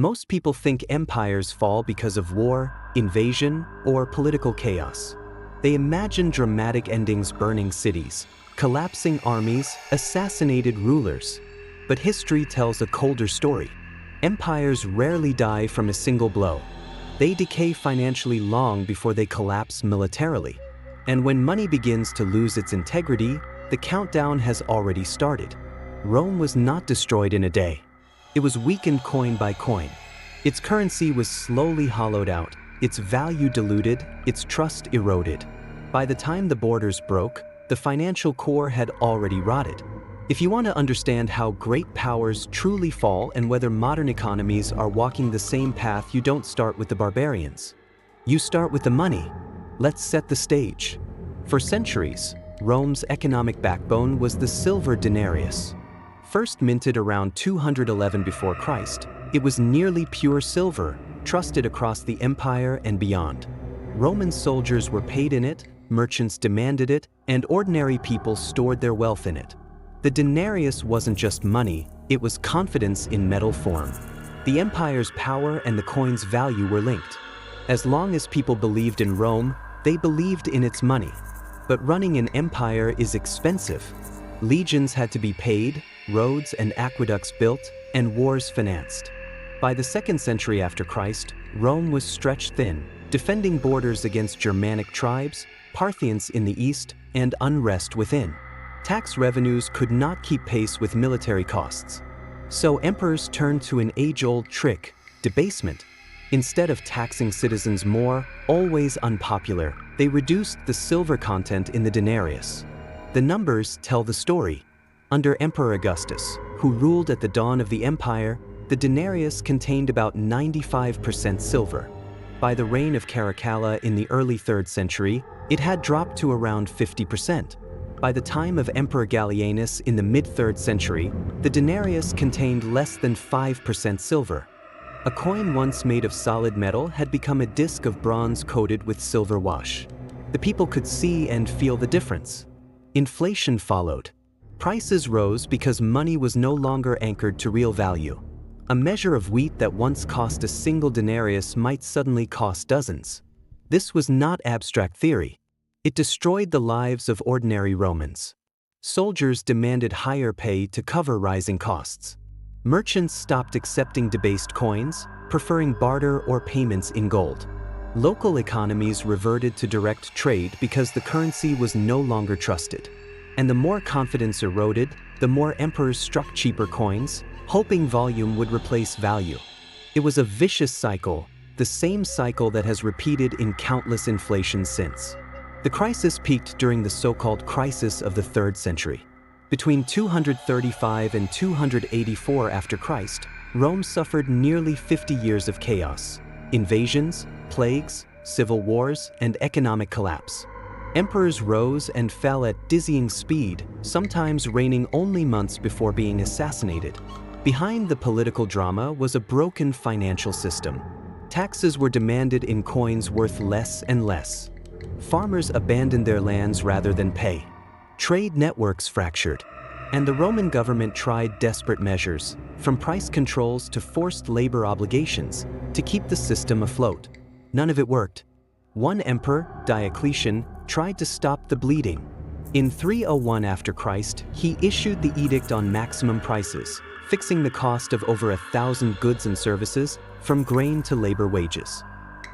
Most people think empires fall because of war, invasion, or political chaos. They imagine dramatic endings: burning cities, collapsing armies, assassinated rulers. But history tells a colder story. Empires rarely die from a single blow. They decay financially long before they collapse militarily. And when money begins to lose its integrity, the countdown has already started. Rome was not destroyed in a day. It was weakened coin by coin. Its currency was slowly hollowed out, its value diluted, its trust eroded. By the time the borders broke, the financial core had already rotted. If you want to understand how great powers truly fall and whether modern economies are walking the same path, you don't start with the barbarians. You start with the money. Let's set the stage. For centuries, Rome's economic backbone was the silver denarius. First minted around 211 before Christ, it was nearly pure silver, trusted across the empire and beyond. Roman soldiers were paid in it, merchants demanded it, and ordinary people stored their wealth in it. The denarius wasn't just money, it was confidence in metal form. The empire's power and the coin's value were linked. As long as people believed in Rome, they believed in its money. But running an empire is expensive. Legions had to be paid, roads and aqueducts built, and wars financed. By the 2nd century after Christ, Rome was stretched thin, defending borders against Germanic tribes, Parthians in the east, and unrest within. Tax revenues could not keep pace with military costs. So emperors turned to an age-old trick: debasement. Instead of taxing citizens more, always unpopular, they reduced the silver content in the denarius. The numbers tell the story. Under Emperor Augustus, who ruled at the dawn of the empire, the denarius contained about 95% silver. By the reign of Caracalla in the early 3rd century, it had dropped to around 50%. By the time of Emperor Gallienus in the mid-3rd century, the denarius contained less than 5% silver. A coin once made of solid metal had become a disc of bronze coated with silver wash. The people could see and feel the difference. Inflation followed. Prices rose because money was no longer anchored to real value. A measure of wheat that once cost a single denarius might suddenly cost dozens. This was not abstract theory. It destroyed the lives of ordinary Romans. Soldiers demanded higher pay to cover rising costs. Merchants stopped accepting debased coins, preferring barter or payments in gold. Local economies reverted to direct trade because the currency was no longer trusted. And the more confidence eroded, the more emperors struck cheaper coins, hoping volume would replace value. It was a vicious cycle, the same cycle that has repeated in countless inflations since. The crisis peaked during the so-called crisis of the 3rd century. Between 235 and 284 after Christ, Rome suffered nearly 50 years of chaos: invasions, plagues, civil wars, and economic collapse. Emperors rose and fell at dizzying speed, sometimes reigning only months before being assassinated. Behind the political drama was a broken financial system. Taxes were demanded in coins worth less and less. Farmers abandoned their lands rather than pay. Trade networks fractured. And the Roman government tried desperate measures, from price controls to forced labor obligations, to keep the system afloat. None of it worked. One emperor, Diocletian, tried to stop the bleeding. In 301 after Christ, he issued the Edict on Maximum Prices, fixing the cost of over 1,000 goods and services, from grain to labor wages.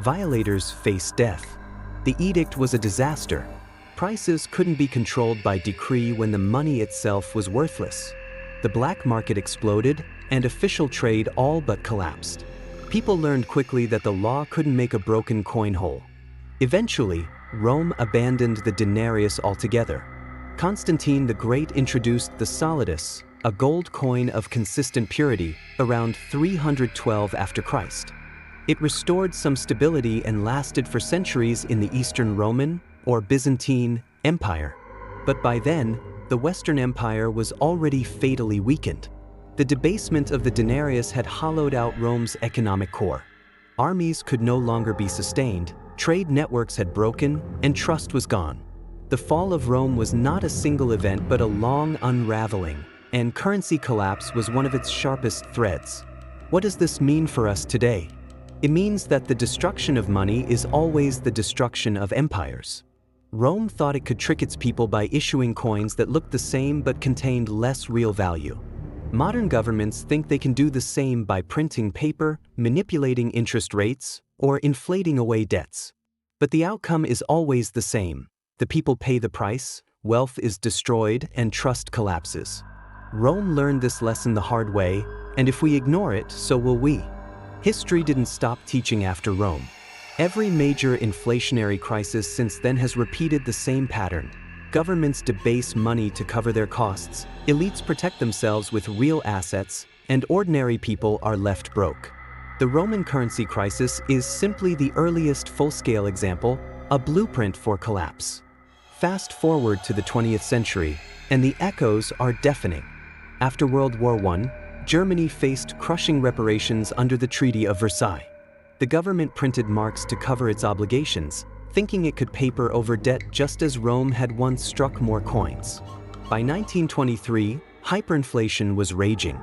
Violators faced death. The edict was a disaster. Prices couldn't be controlled by decree when the money itself was worthless. The black market exploded, and official trade all but collapsed. People learned quickly that the law couldn't make a broken coin whole. Eventually, Rome abandoned the denarius altogether. Constantine the Great introduced the solidus, a gold coin of consistent purity, around 312 after Christ. It restored some stability and lasted for centuries in the Eastern Roman, or Byzantine, Empire. But by then, the Western Empire was already fatally weakened. The debasement of the denarius had hollowed out Rome's economic core. Armies could no longer be sustained, trade networks had broken, and trust was gone. The fall of Rome was not a single event but a long unraveling, and currency collapse was one of its sharpest threads. What does this mean for us today? It means that the destruction of money is always the destruction of empires. Rome thought it could trick its people by issuing coins that looked the same but contained less real value. Modern governments think they can do the same by printing paper, manipulating interest rates, or inflating away debts. But the outcome is always the same. The people pay the price, wealth is destroyed, and trust collapses. Rome learned this lesson the hard way, and if we ignore it, so will we. History didn't stop teaching after Rome. Every major inflationary crisis since then has repeated the same pattern. Governments debase money to cover their costs, elites protect themselves with real assets, and ordinary people are left broke. The Roman currency crisis is simply the earliest full-scale example, a blueprint for collapse. Fast forward to the 20th century, and the echoes are deafening. After World War I, Germany faced crushing reparations under the Treaty of Versailles. The government printed marks to cover its obligations, thinking it could paper over debt just as Rome had once struck more coins. By 1923, hyperinflation was raging.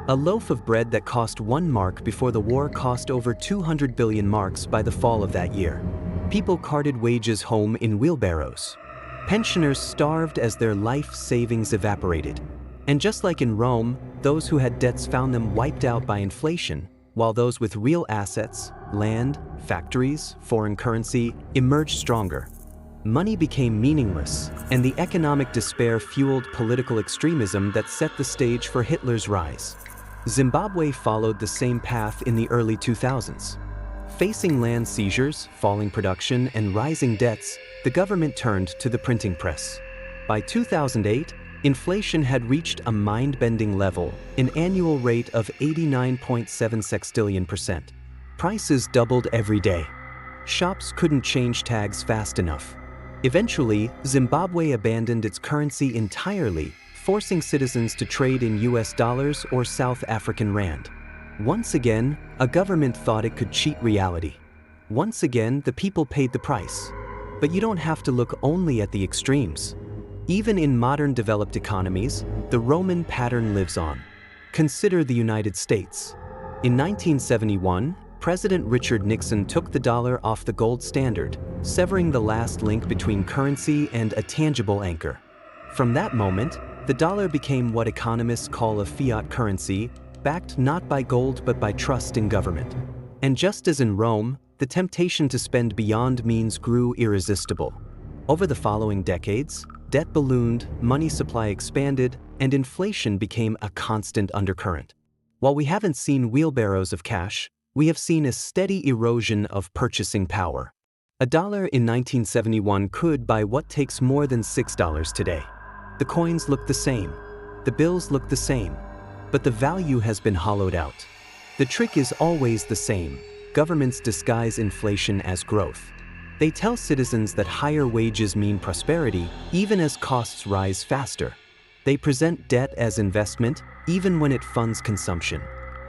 A loaf of bread that cost 1 mark before the war cost over 200 billion marks by the fall of that year. People carted wages home in wheelbarrows. Pensioners starved as their life savings evaporated. And just like in Rome, those who had debts found them wiped out by inflation, while those with real assets, land, factories, foreign currency, emerged stronger. Money became meaningless, and the economic despair fueled political extremism that set the stage for Hitler's rise. Zimbabwe followed the same path in the early 2000s. Facing land seizures, falling production, and rising debts, the government turned to the printing press. By 2008, inflation had reached a mind-bending level, an annual rate of 89.7 sextillion%. Prices doubled every day. Shops couldn't change tags fast enough. Eventually, Zimbabwe abandoned its currency entirely, forcing citizens to trade in US dollars or South African rand. Once again, a government thought it could cheat reality. Once again, the people paid the price. But you don't have to look only at the extremes. Even in modern developed economies, the Roman pattern lives on. Consider the United States. In 1971, President Richard Nixon took the dollar off the gold standard, severing the last link between currency and a tangible anchor. From that moment, the dollar became what economists call a fiat currency, backed not by gold but by trust in government. And just as in Rome, the temptation to spend beyond means grew irresistible. Over the following decades, debt ballooned, money supply expanded, and inflation became a constant undercurrent. While we haven't seen wheelbarrows of cash, we have seen a steady erosion of purchasing power. A dollar in 1971 could buy what takes more than $6 today. The coins look the same, the bills look the same, but the value has been hollowed out. The trick is always the same. Governments disguise inflation as growth. They tell citizens that higher wages mean prosperity, even as costs rise faster. They present debt as investment, even when it funds consumption.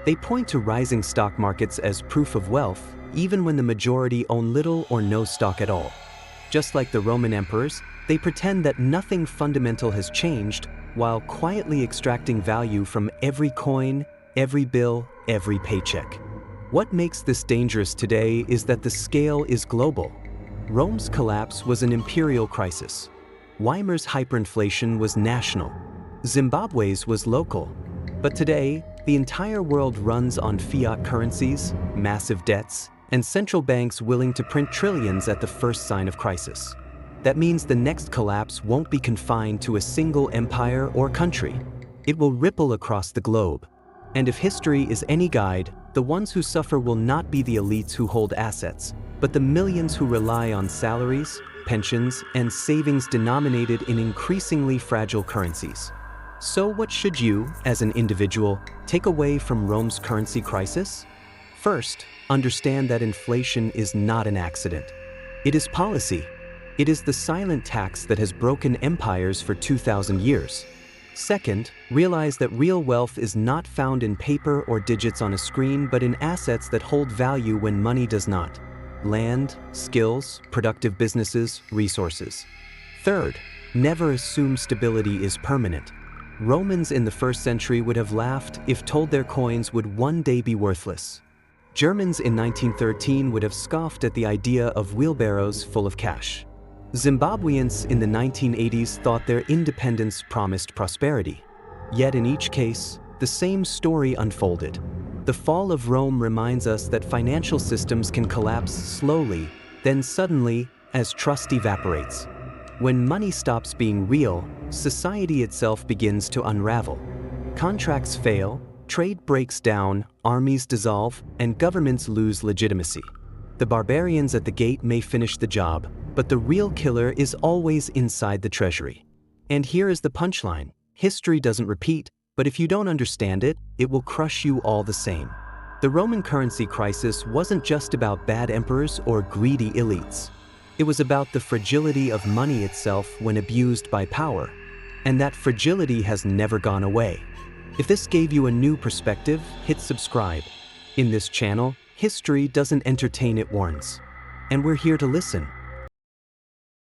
They point to rising stock markets as proof of wealth, even when the majority own little or no stock at all. Just like the Roman emperors, they pretend that nothing fundamental has changed, while quietly extracting value from every coin, every bill, every paycheck. What makes this dangerous today is that the scale is global. Rome's collapse was an imperial crisis. Weimar's hyperinflation was national. Zimbabwe's was local. But today, the entire world runs on fiat currencies, massive debts, and central banks willing to print trillions at the first sign of crisis. That means the next collapse won't be confined to a single empire or country. It will ripple across the globe. And if history is any guide, the ones who suffer will not be the elites who hold assets, but the millions who rely on salaries, pensions, and savings denominated in increasingly fragile currencies. So what should you, as an individual, take away from Rome's currency crisis? First, understand that inflation is not an accident. It is policy. It is the silent tax that has broken empires for 2,000 years. Second, realize that real wealth is not found in paper or digits on a screen, but in assets that hold value when money does not. Land, skills, productive businesses, resources. Third, never assume stability is permanent. Romans in the 1st century would have laughed if told their coins would one day be worthless. Germans in 1913 would have scoffed at the idea of wheelbarrows full of cash. Zimbabweans in the 1980s thought their independence promised prosperity. Yet in each case, the same story unfolded. The fall of Rome reminds us that financial systems can collapse slowly, then suddenly, as trust evaporates. When money stops being real, society itself begins to unravel. Contracts fail, trade breaks down, armies dissolve, and governments lose legitimacy. The barbarians at the gate may finish the job, but the real killer is always inside the treasury. And here is the punchline: history doesn't repeat, but if you don't understand it, it will crush you all the same. The Roman currency crisis wasn't just about bad emperors or greedy elites. It was about the fragility of money itself when abused by power. And that fragility has never gone away. If this gave you a new perspective, hit subscribe. In this channel, history doesn't entertain, it warns. And we're here to listen.